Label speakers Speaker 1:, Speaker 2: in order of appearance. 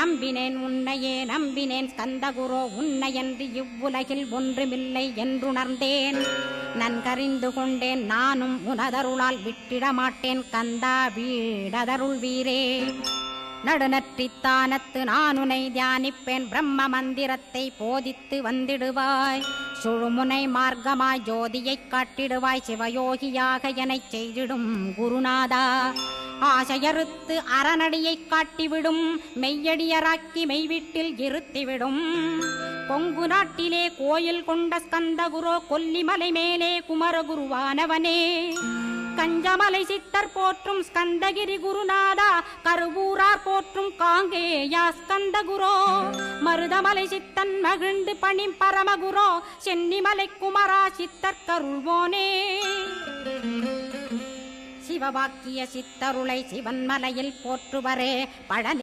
Speaker 1: நம்பினேன் உன்னையே நம்பினேன் ஸ்கந்தகுரோ உன்னையன்றி இவ்வுலகில் ஒன்றுமில்லை என்றுணர்ந்தேன். நன்கறிந்து கொண்டேன் நானும் உனதருளால் விட்டிட மாட்டேன் கந்தா வீடதருள் வீரே. நடுநற்றித்தானத்து நானுனை தியானிப்பேன் பிரம்ம மந்திரத்தை போதித்து வந்திடுவாய். சுழுமுனை மார்க்கமாய் ஜோதியைக் காட்டிடுவாய் சிவயோகியாக எனச் செய்திடும் குருநாதா. ஆசையறுத்து அறநடியைக் காட்டிவிடும் மெய்யடியராக்கி மெய்வீட்டில் இருத்திவிடும். கொங்கு நாட்டிலே கோயில் கொண்ட ஸ்கந்தகுரோ கொல்லிமலை மேலே குமரகுருவானவனே. கஞ்சமலை சித்தர் போற்றும் ஸ்கந்தகிரி குருநாதா கருவூரார் போற்றும் காங்கேயா ஸ்கந்தகுரோ. மருதமலை சித்தன் மகிழ்ந்து பணிம் பரமகுரோ சென்னிமலை குமரா சித்தர் கருள்வோனே. சிவவாக்கிய சித்தருளை சிவன்மலையில் போற்றுவரே பழனி